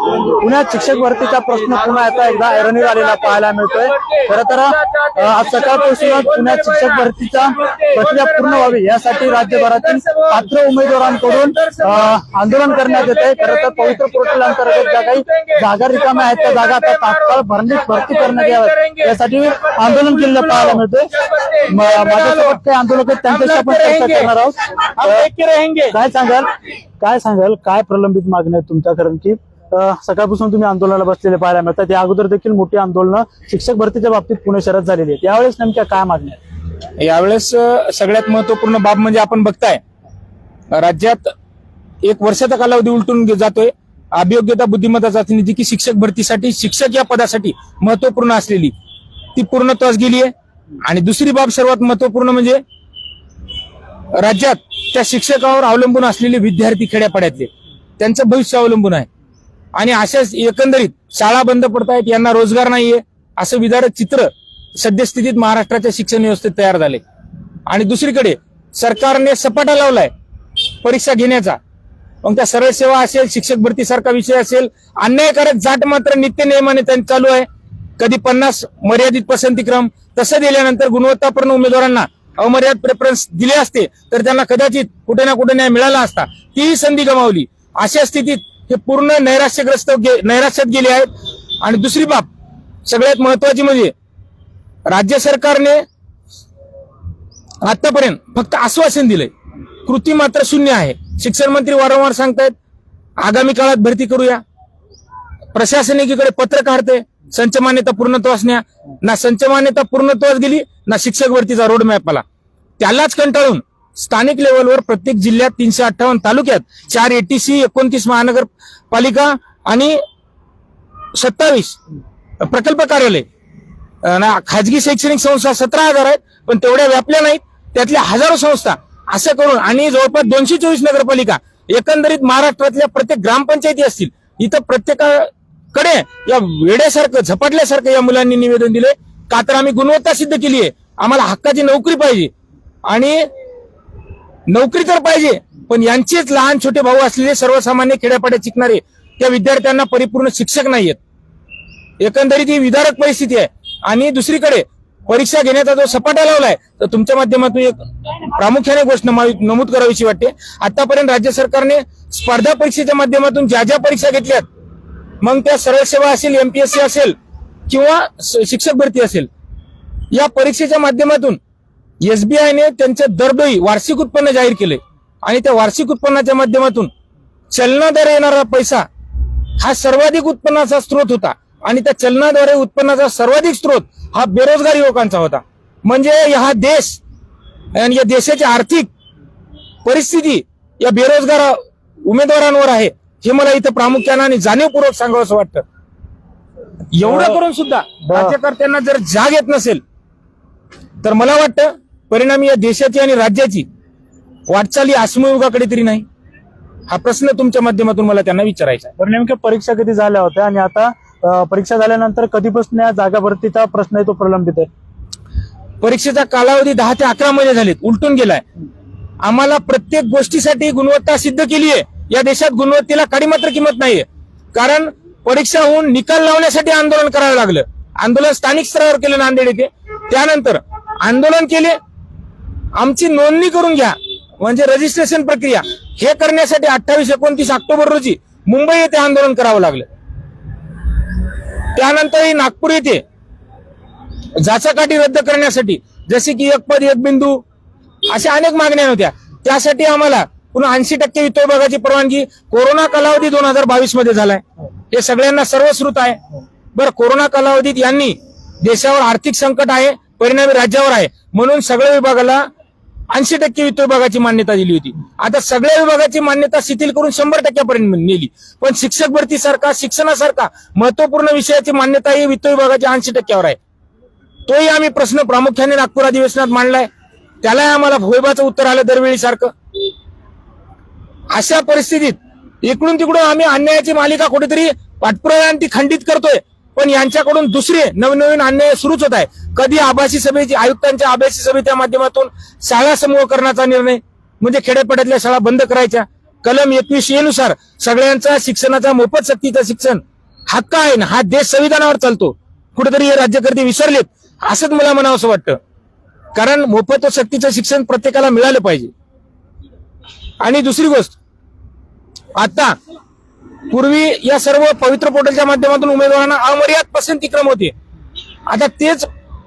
पुण्यात शिक्षक भरतीचा प्रश्न पुन्हा एकदा ऐरणीवर आलेला पाहायला मिळतोय। खरं तर आज सकाळपासूनच पुण्यात शिक्षक भरतीचा प्रक्रिया पूर्ण व्हावी यासाठी राज्यभरातील पात्र उमेदवारांकडून आंदोलन करण्यात येत आहे। खरं तर पवित्र पोर्टल अंतर्गत ज्या काही जागा रिकाम्या आहेत त्या जागा आता तात्काळ भरती करण्यात याव्यात यासाठी आंदोलन केलेलं पाहायला मिळतोय। माझ्यासोबत काही आंदोलक आहेत त्यांच्याशी आपण चर्चा करणार आहोत। काय सांगाल काय प्रलंबित मागण्या आहेत तुमच्या? कारण की सकाळपासून तुम्ही आंदोलनाला बसलेले पाहायला मिळतात। या अगोदर देखील मोठी आंदोलनं शिक्षक भरतीच्या बाबतीत पुणे शहरात झालेली आहेत। यावेळेस नेमक्या काय मागण्या आहेत? यावेळेस सगळ्यात महत्वपूर्ण बाब म्हणजे आपण बघताय राज्यात 1 वर्षाचा कालावधी उलटून जातोय। अभियोग्यता बुद्धिमत्ता चाचणी जी की शिक्षक भरतीसाठी शिक्षक या पदासाठी महत्वपूर्ण असलेली ती पूर्णत्वास गेली आहे। आणि दुसरी बाब सर्वात महत्वपूर्ण म्हणजे राज्यात त्या शिक्षकावर अवलंबून असलेले विद्यार्थी खेड्यापाड्यातले त्यांचं भविष्य अवलंबून आहे। आणि अशाच एकंदरीत शाळा बंद पडतायत, यांना रोजगार नाहीये असं विदारक चित्र सद्यस्थितीत महाराष्ट्राच्या शिक्षण व्यवस्थेत तयार झाले। आणि दुसरीकडे सरकारने सपाटा लावलाय परीक्षा घेण्याचा। मग त्या सरळ सेवा असेल, शिक्षक भरतीसारखा विषय असेल, अन्यायकारक जाट मात्र नित्य नियमाने त्यांचं चालू आहे। कधी 50 मर्यादित पसंतीक्रम, तसं दिल्यानंतर गुणवत्तापूर्ण उमेदवारांना अमर्यादित प्रेफरन्स दिले असते तर त्यांना कदाचित कुठे ना कुठे न्याय मिळाला असता। तीही संधी गमावली। अशा स्थितीत हे पूर्ण नैराश्यात गेले आहेत। आणि दुसरी बाब सगळ्यात महत्वाची म्हणजे राज्य सरकारने आतापर्यंत फक्त आश्वासन दिलंय, कृती मात्र शून्य आहे। शिक्षण मंत्री वारंवार सांगतायत आगामी काळात भरती करूया, प्रशासन एकीकडे पत्र काढते संच मान्यता पूर्णत्वास न्या, ना संच मान्यता पूर्णत्वास गेली ना शिक्षक भरतीचा रोडमॅप आला। त्यालाच कंटाळून स्थानिक लेवलवर प्रत्येक जिल्ह्यात 358 तालुक्यात 4 ATC, 29 महानगरपालिका आणि 27 प्रकल्प कार्यालय, खाजगी शैक्षणिक संस्था 17,000 आहेत पण तेवढ्या व्यापल्या नाहीत, त्यातल्या हजारो संस्था असं करून आणि जवळपास 224 नगरपालिका, एकंदरीत महाराष्ट्रातल्या प्रत्येक ग्रामपंचायती असतील, इथं प्रत्येकाकडे या वेड्यासारखं झपाटल्यासारखं या मुलांनी निवेदन दिले का तर आम्ही गुणवत्ता सिद्ध केली आहे, आम्हाला हक्काची नोकरी पाहिजे। आणि नोकरी तर पाहिजे पण यांचेच लहान छोटे भाऊ असलेले सर्वसामान्य खेड्यापाड्यात शिकणारे त्या विद्यार्थ्यांना परिपूर्ण शिक्षक नाहीयेत। एकंदरीत ही विदारक परिस्थिती आहे। आणि दुसरीकडे परीक्षा घेण्याचा जो सपाटा लावलाय तर तुमच्या माध्यमातून एक प्रामुख्याने गोष्ट नमूद करावीशी वाटते। आतापर्यंत राज्य सरकारने स्पर्धा परीक्षेच्या माध्यमातून ज्या ज्या परीक्षा घेतल्यात, मग त्या सरळ सेवा असेल, MPSC असेल किंवा शिक्षक भरती असेल, या परीक्षेच्या माध्यमातून SBIने त्यांचं दरडोई वार्षिक उत्पन्न जाहीर केले। आणि त्या वार्षिक उत्पन्नाच्या माध्यमातून चलनाद्वारे येणारा पैसा हा सर्वाधिक उत्पन्नाचा स्रोत होता। आणि त्या चलनाद्वारे उत्पन्नाचा सर्वाधिक स्रोत हा बेरोजगार युवकांचा होता। म्हणजे हा देश आणि या देशाची आर्थिक परिस्थिती या बेरोजगार उमेदवारांवर आहे, हे मला इथं प्रामुख्याने आणि जाणीवपूर्वक सांगावं असं वाटतं। एवढं करून सुद्धा राज्यकर्त्यांना जर जाग येत नसेल तर मला वाटतं परिणामी या देशाची आणि राज्याची वाटचाली आश्मयुगाकडे तरी नाही, हा प्रश्न तुमच्या माध्यमातून मला त्यांना विचारायचा आहे। नेमक्या परीक्षा कधी झाल्या होत्या आणि आता परीक्षा झाल्यानंतर कधीपासून या जागा भरतीचा प्रश्न आहे तो प्रलंबित आहे? परीक्षेचा कालावधी 10 ते 11 महिने झालेत, उलटून गेलाय। आम्हाला प्रत्येक गोष्टीसाठी गुणवत्ता सिद्ध केली आहे। या देशात गुणवत्तेला काडीमात्र किंमत नाहीये, कारण परीक्षा होऊन निकाल लावण्यासाठी आंदोलन करावं लागलं। आंदोलन स्थानिक स्तरावर केलं नांदेड येथे, त्यानंतर आंदोलन केले, आमची नोंदणी करून घ्या म्हणजे रजिस्ट्रेशन प्रक्रिया, हे करण्यासाठी 28-29 ऑक्टोबर रोजी मुंबई येथे आंदोलन करावं लागलं। त्यानंतर नागपूर येथे जाचाकाठी रद्द करण्यासाठी जसे की 1 पद 1 बिंदू अशा अनेक मागण्या होत्या, त्यासाठी आम्हाला पुन्हा 80% वित्त विभागाची परवानगी कोरोना कालावधी 2022 मध्ये झालाय, हे सगळ्यांना सर्वश्रुत आहे। बरं, कोरोना कालावधीत यांनी देशावर आर्थिक संकट आहे, परिणामी राज्यावर आहे, म्हणून सगळ्या विभागाला 80% वित्त विभागाची मान्यता दिली होती। आता सगळ्या विभागाची मान्यता शिथिल करून 100% पर्यंत नेली, पण शिक्षक भरती सारखा शिक्षणासारखा महत्वपूर्ण विषयाची मान्यता ही वित्त विभागाच्या 80%वर आहे। तोही आम्ही प्रश्न प्रामुख्याने नागपूर अधिवेशनात मांडलाय, त्याला आम्हाला भोयबाचं उत्तर आलं दरवेळी सारखं। अशा परिस्थितीत इकडून तिकडून आम्ही अन्यायाची मालिका कुठेतरी पाठपुराव्याने ती खंडित करतोय, पण यांच्याकडून दुसरे नवनवीन अन्याय सुरूच होत आहे। कधी आभासी सभेची, आयुक्तांच्या आभासी सभेच्या माध्यमातून शाळा समूहकरणाचा निर्णय म्हणजे खेड्यापाड्यातल्या शाळा बंद करायच्या, कलम 21A नुसार सगळ्यांचा शिक्षणाचा मोफत सक्तीचं शिक्षण हक्क आहे ना, हा देश संविधानावर चालतो. कुठेतरी हे राज्यकर्ते विसरलेत असंच मला म्हणावंसं वाटतं. कारण मोफत व सक्तीचं शिक्षण प्रत्येकाला मिळालं पाहिजे. आणि दुसरी गोष्ट, आता पूर्वी या सर्व पवित्र पोर्टलच्या माध्यमातून उमेदवारांना अमर्याद पसंतीक्रम होते. आता तेच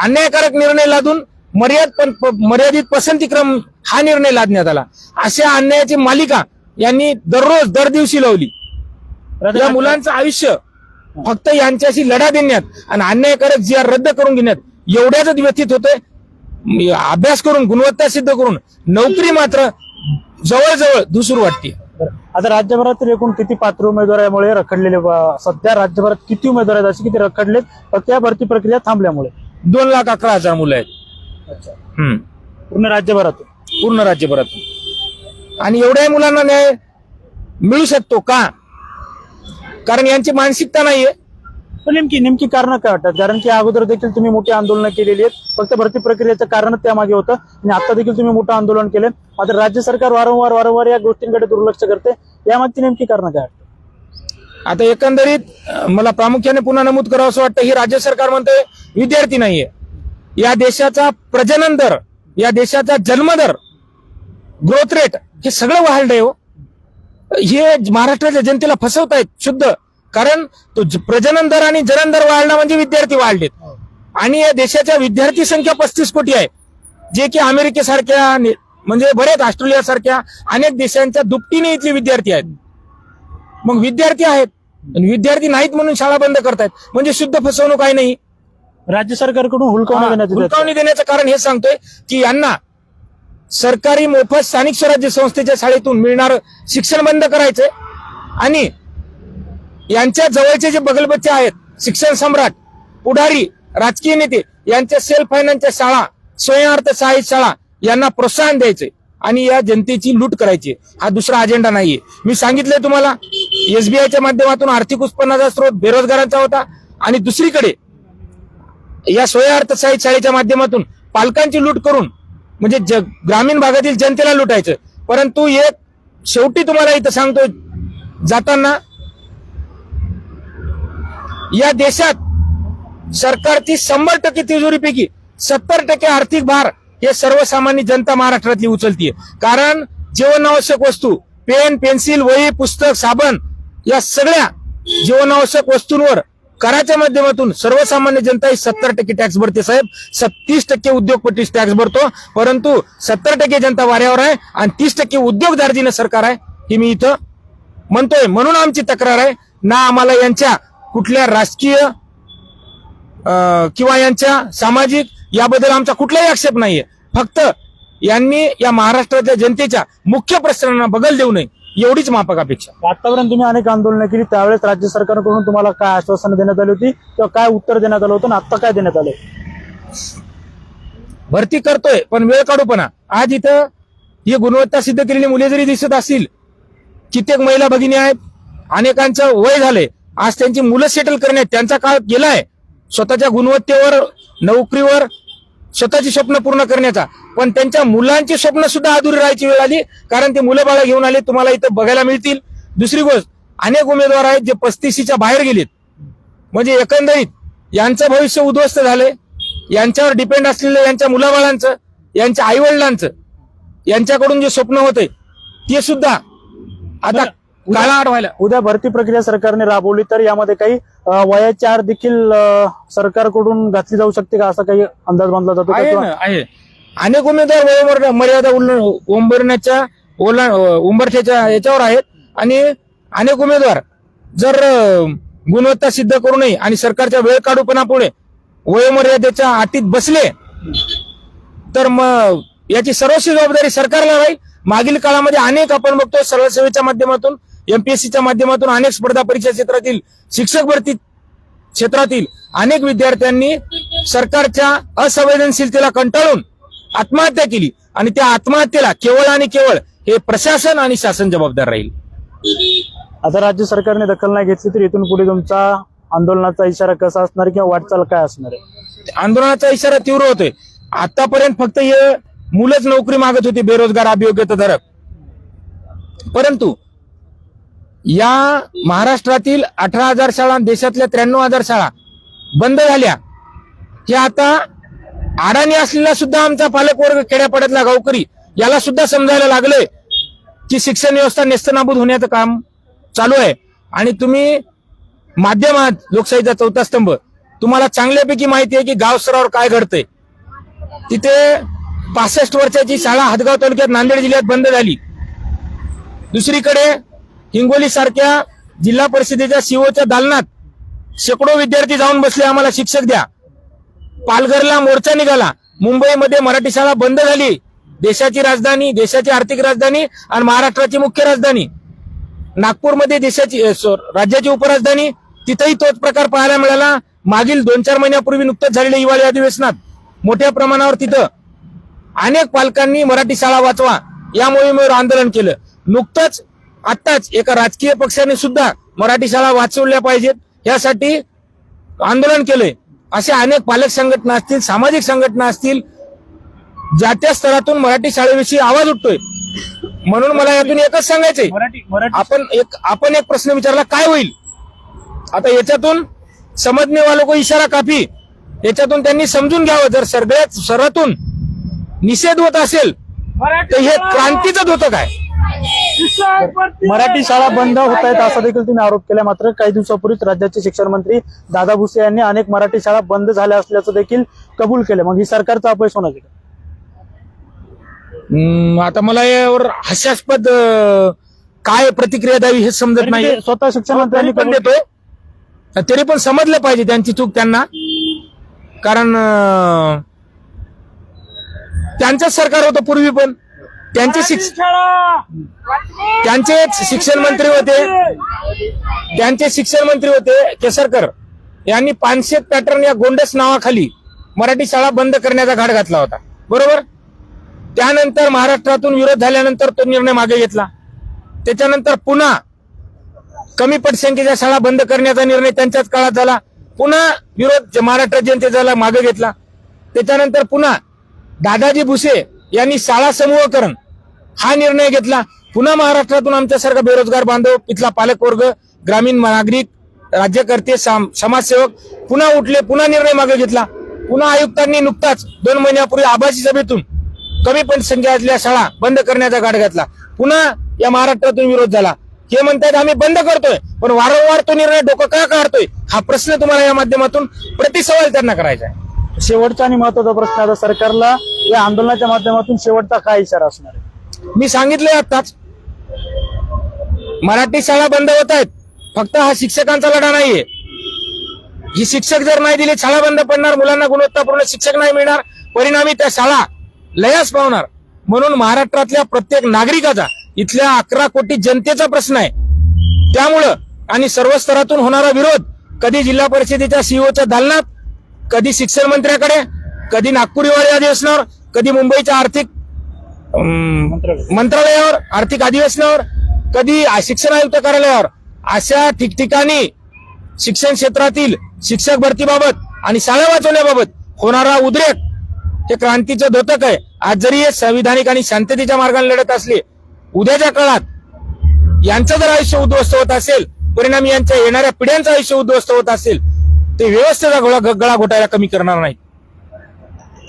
अन्यायकारक निर्णय लादून मर्यादित पसंतीक्रम हा निर्णय लादण्यात आला. अशा अन्यायाची मालिका यांनी दररोज दर दिवशी लावली. या मुलांचं आयुष्य फक्त यांच्याशी लढा देण्यात आणि अन्यायकारक जी आर रद्द करून घेण्यात एवढ्याच व्यथित होतोय. अभ्यास करून गुणवत्ता सिद्ध करून नोकरी मात्र जवळजवळ दुसरू वाटते. आता राज्यभरातील एकूण किती पात्र उमेदवारामुळे रखडलेले सध्या राज्यभरात किती उमेदवार आहेत असे किती रखडलेत फक्त या भरती प्रक्रिया थांबल्यामुळे? 2,11,000 मुलं आहेत. अच्छा. हम्म. पूर्ण राज्यभरातून? पूर्ण राज्यभरातून. आणि एवढ्या मुलांना न्याय मिळू शकतो का? कारण यांची मानसिकता नाहीये. पण नेमकी कारण काय वाटतात? कारण की अगोदर देखील तुम्ही मोठी आंदोलनं केलेली आहेत, फक्त भरती प्रक्रियेचं कारण त्यामागे होतं आणि आता देखील तुम्ही मोठं आंदोलन केलं. मात्र राज्य सरकार वारंवार या गोष्टींकडे दुर्लक्ष करते. यामागची नेमकी कारण काय वाटतं? आता एकंदरीत मला प्रामुख्याने पुन्हा नमूद करावं असं वाटतं, ही राज्य सरकार म्हणतंय विद्यार्थी नाहीये. या देशाचा प्रजनन दर, या देशाचा जन्मदर, ग्रोथ रेट हे सगळं वाढलंय हो. हे महाराष्ट्राच्या जनतेला फसवतायत शुद्ध. कारण तो प्रजनन दर आणि जनन दर वाढला म्हणजे विद्यार्थी वाढलेत. आणि या देशाच्या विद्यार्थी संख्या 35 कोटी आहे, जे की अमेरिकेसारख्या म्हणजे बरेच ऑस्ट्रेलियासारख्या अनेक देशांच्या दुपटीने इथले विद्यार्थी आहेत. मग विद्यार्थी आहेत आणि विद्यार्थी नाहीत म्हणून शाळा बंद करतायत, म्हणजे शुद्ध फसवणूक आहे. नाही, राज्य सरकारकडून हुलकावणी देण्याचं कारण हे सांगतोय की यांना सरकारी मोफत स्थानिक स्वराज्य संस्थेच्या शाळेतून मिळणारं शिक्षण बंद करायचंय आणि यांच्या जवळचे जे बगलबच्चे आहेत, शिक्षण सम्राट, पुढारी, राजकीय नेते यांच्या सेल्फ फायनान्सच्या शाळा, स्वयंअर्थ सहाय्यित शाळा यांना प्रोत्साहन द्यायचे आणि या जनतेची लूट करायची. हा दुसरा अजेंडा नाहीये. मी सांगितलंय तुम्हाला, SBIच्या माध्यमातून आर्थिक उत्पन्नाचा स्रोत बेरोजगारांचा होता आणि दुसरीकडे या स्वयंअर्थ सहाय्यित शाळेच्या माध्यमातून पालकांची लूट करून म्हणजे ग्रामीण भागातील जनतेला लुटायचं. परंतु एक शेवटी तुम्हाला इथं सांगतोय जाताना, या देशात सरकारची 100% तिजोरीपैकी 70% आर्थिक भार हे सर्वसामान्य जनता महाराष्ट्रातली उचलतीये. कारण जीवनावश्यक वस्तू, पेन, पेन्सिल, वही, पुस्तक, साबण या सगळ्या जीवनावश्यक वस्तूंवर कराच्या माध्यमातून सर्वसामान्य जनता ही 70% टॅक्स भरते. साहेब, 30% उद्योगपती टॅक्स भरतो, परंतु 70% जनता वाऱ्यावर आहे आणि 30% उद्योगदार्जीनं सरकार आहे, हे मी इथं म्हणतोय. म्हणून आमची तक्रार आहे, ना आम्हाला यांच्या कुठल्या राजकीय किंवा यांच्या सामाजिक याबद्दल आमचा कुठलाही आक्षेप नाहीये. फक्त यांनी या महाराष्ट्रातल्या जनतेच्या मुख्य प्रश्नांना बगल देऊ नये एवढीच माफक अपेक्षा. आतापर्यंत तुम्ही अनेक आंदोलनं केली, त्यावेळेस राज्य सरकारकडून तुम्हाला काय आश्वासन देण्यात आली होती किंवा काय उत्तर देण्यात आलं होतं आणि आता काय देण्यात आलंय? भरती करतोय पण वेळ काढूपणा. आज इथं ही गुणवत्ता सिद्ध केलेली मुले जरी दिसत असतील, कित्येक महिला भगिनी आहेत, अनेकांचं वय झालंय, आज त्यांची मुलं सेटल करण्यात त्यांचा काळ गेलाय. स्वतःच्या गुणवत्तेवर, नोकरीवर, स्वतःची स्वप्न पूर्ण करण्याचा, पण त्यांच्या मुलांची स्वप्न सुद्धा अधुरी राहायची वेळ आली. कारण ते मुलं बाळा घेऊन आले, तुम्हाला इथं बघायला मिळतील. दुसरी गोष्ट, अनेक उमेदवार आहेत जे 35च्या बाहेर गेलेत. म्हणजे एकंदरीत यांचं भविष्य उद्ध्वस्त झालंय. यांच्यावर डिपेंड असलेलं यांच्या मुलाबाळांचं, यांच्या आईवडिलांचं, यांच्याकडून जे स्वप्न होते ते सुद्धा आता काळाआड व्हायला. उद्या भरती प्रक्रिया सरकारने राबवली तर यामध्ये काही वयाची आड देखील सरकारकडून घातली जाऊ शकते का, असा काही अंदाज बांधला जातो का? आहे. अनेक उमेदवार मर्यादा उंबरठ्याच्या याच्यावर आहेत आणि अनेक उमेदवार जर गुणवत्ता सिद्ध करू नये आणि सरकारच्या वेळ काढूपणापुढे वयोमर्यादेच्या अटीत बसले तर मग याची सर्वस्वी जबाबदारी सरकारला राहील. मागील काळामध्ये अनेक आपण बघतोय सरळ सेवेच्या माध्यमातून, MPSCच्या माध्यमातून, अनेक स्पर्धा परीक्षा क्षेत्रातील, शिक्षक भरती क्षेत्रातील अनेक विद्यार्थ्यांनी सरकारच्या असंवेदनशीलतेला कंटाळून आत्महत्या केली आणि त्या आत्महत्येला केवळ आणि केवळ हे प्रशासन आणि शासन जबाबदार राहील. आता राज्य सरकारने दखल नाही घेतली तर इथून पुढे तुमचा आंदोलनाचा इशारा कसा असणार किंवा वाटचाल काय असणार आहे? आंदोलनाचा इशारा तीव्र होतोय. आतापर्यंत फक्त हे मुलंच नोकरी मागत होती, बेरोजगार, अभियोग्यताधारक. परंतु या महाराष्ट्रातील 18,000 शाळा, देशातल्या 93,000 शाळा बंद झाल्या की आता अडाणी असलेला सुद्धा आमचा पालकवर्ग, खेड्यापाड्यातला गावकरी, याला सुद्धा समजायला लागलंय की शिक्षण व्यवस्था नेस्तनाबूत होण्याचं काम चालू आहे. आणि तुम्ही माध्यम आहात, लोकशाहीचा चौथा स्तंभ, तुम्हाला चांगल्यापैकी माहिती आहे की गाव स्तरावर काय घडतंय. तिथे 65 वर्षाची शाळा हदगाव तालुक्यात नांदेड जिल्ह्यात बंद झाली. दुसरीकडे हिंगोली सारख्या जिल्हा परिषदेच्या सीओच्या दालनात शेकडो विद्यार्थी जाऊन बसले, आम्हाला शिक्षक द्या. पालघरला मोर्चा निघाला. मुंबईमध्ये मराठी शाळा बंद झाली. देशाची राजधानी, देशाची आर्थिक राजधानी आणि महाराष्ट्राची मुख्य राजधानी. नागपूरमध्ये राज्याची उपराजधानी, तिथेही तोच प्रकार पाहायला मिळाला. मागील 2-4 महिन्यापूर्वी नुकतंच झालेल्या हिवाळी अधिवेशनात मोठ्या प्रमाणावर तिथं अनेक पालकांनी मराठी शाळा वाचवा या मोहिमेवर आंदोलन केलं. नुकतंच आत्ताच एका राजकीय पक्षाने सुद्धा मराठी शाळा वाचवल्या पाहिजेत यासाठी आंदोलन केलंय. असे अनेक पालक संघटना असतील, सामाजिक संघटना असतील, ज्या त्या स्तरातून मराठी शाळेविषयी आवाज उठतोय. म्हणून मला यातून एकच सांगायचंय, आपण एक प्रश्न विचारला, काय होईल आता याच्यातून? समजणे वालों को इशारा काफी. याच्यातून त्यांनी समजून घ्यावं, जर सगळ्यात स्तरातून निषेध होत असेल तर हे क्रांतीचं होतं काय? मराठी शाळा बंद होत आहेत असा देखील तुम्ही आरोप केला. मात्र काही दिवसापूर्वीच राज्याचे शिक्षण मंत्री दादा भुसे यांनी अनेक मराठी शाळा बंद झाल्या असल्याचं देखील कबूल केलं. मग ही सरकारचं अपयश होणार आहे का? आता मला यावर हास्यास्पद काय प्रतिक्रिया द्यावी हे समजत नाही. स्वतः शिक्षण मंत्र्यांनी पण देतोय, तरी पण समजलं पाहिजे त्यांची चूक त्यांना. कारण त्यांचंच सरकार होतं पूर्वी, पण त्यांचे शिक्षण मंत्री होते केसरकर यांनी 500 पॅटर्न या गोंडस नावाखाली मराठी शाळा बंद करण्याचा घाट घातला होता, बरोबर. त्यानंतर महाराष्ट्रातून विरोध झाल्यानंतर तो निर्णय मागे घेतला. त्याच्यानंतर पुन्हा कमी पटसंख्येच्या शाळा बंद करण्याचा निर्णय त्यांच्याच काळात झाला. पुन्हा विरोध महाराष्ट्र जनतेचा मागे घेतला. त्याच्यानंतर पुन्हा दादाजी भुसे यांनी शाळा समूहकरण हा निर्णय घेतला. पुन्हा महाराष्ट्रातून आमच्यासारखा बेरोजगार बांधव, इथला पालकवर्ग, ग्रामीण नागरिक, राज्यकर्ते, समाजसेवक पुन्हा उठले, पुन्हा निर्णय मागे घेतला. पुन्हा आयुक्तांनी नुकताच 2 महिन्यापूर्वी आभासी सभेतून कमी पटसंख्येतल्या शाळा बंद करण्याचा घाट घातला. पुन्हा या महाराष्ट्रातून विरोध झाला. हे म्हणतात आम्ही बंद करतोय, पण वारंवार तो निर्णय डोकं का काढतोय हा प्रश्न तुम्हाला या माध्यमातून प्रतिसवाल त्यांना करायचा आहे. शेवटचा आणि महत्वाचा प्रश्न, आता सरकारला या आंदोलनाच्या माध्यमातून शेवटचा काय इशारा असणार आहे? मी सांगितलंय आताच, मराठी शाळा बंद होत आहेत. फक्त हा शिक्षकांचा लढा नाहीये. ही शिक्षक जर नाही दिले शाळा बंद पडणार, मुलांना गुणवत्तापूर्ण शिक्षक नाही मिळणार, परिणामी त्या शाळा लयास पावणार. म्हणून महाराष्ट्रातल्या प्रत्येक नागरिकाचा, इथल्या 11 कोटी जनतेचा प्रश्न आहे. त्यामुळं आणि सर्व स्तरातून होणारा विरोध कधी जिल्हा परिषदेच्या सीओच्या दालनात, कधी शिक्षण मंत्र्याकडे, कधी नागपूर हिवाळी अधिवेशनावर, कधी मुंबईच्या आर्थिक मंत्रालयावर आर्थिक अधिवेशनावर, कधी शिक्षण आयुक्त कार्यालयावर, अशा ठिकठिकाणी शिक्षण क्षेत्रातील शिक्षक भरतीबाबत आणि शाळा वाचवण्याबाबत होणारा उद्रेक हे क्रांतीचं द्योतक आहे. आज जरी हे संविधानिक आणि शांततेच्या मार्गाने लढत असले, उद्याच्या काळात यांचं जर आयुष्य उद्ध्वस्त होत असेल, परिणामी यांच्या येणाऱ्या पिढ्यांचं आयुष्य उद्ध्वस्त होत असेल, ते व्यवस्थेचा गळा घोटायला कमी करणार नाही.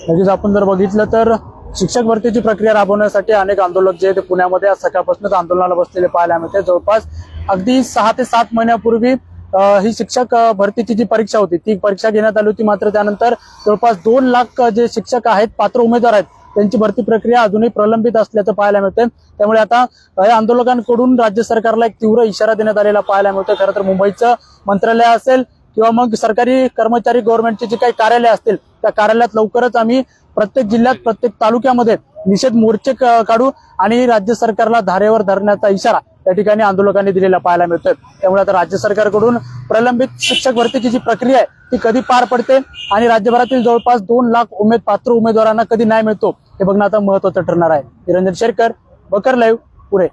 म्हणजे आपण जर बघितलं तर शिक्षक भरतीची प्रक्रिया राबवण्यासाठी अनेक आंदोलक जे ते पुण्यामध्ये आज सकाळपासूनच आंदोलनाला बसलेले पाहायला मिळते. जवळपास अगदी 6 ते 7 महिन्यापूर्वी ही शिक्षक भरतीची जी परीक्षा होती ती परीक्षा घेण्यात आली होती. मात्र त्यानंतर जवळपास 2 लाख जे शिक्षक आहेत, पात्र उमेदवार आहेत, त्यांची भरती प्रक्रिया अजूनही प्रलंबित असल्याचं पाहायला मिळते. त्यामुळे आता या आंदोलकांकडून राज्य सरकारला एक तीव्र इशारा देण्यात आलेला पाहायला मिळतो. खरं तर मुंबईचं मंत्रालय असेल किंवा मग सरकारी कर्मचारी गव्हर्नमेंटचे जे काही कार्यालय असतील त्या कार्यालयात लवकरच आम्ही प्रत्येक जिल्ह्यात, प्रत्येक तालुक्यामध्ये निषेध मोर्चे काढू आणि राज्य सरकारला धारेवर धरण्याचा इशारा त्या ठिकाणी आंदोलकांनी दिलेला पाहायला मिळतोय. त्यामुळे आता राज्य सरकारकडून प्रलंबित शिक्षक भरतीची जी प्रक्रिया आहे ती कधी पार पडते आणि राज्यभरातील जवळपास 2 लाख पात्र उमेदवारांना कधी न्याय मिळतो हे बघणं आता महत्वाचं ठरणार आहे. निरंजन शेरकर, बकर लाईव्ह, पुणे.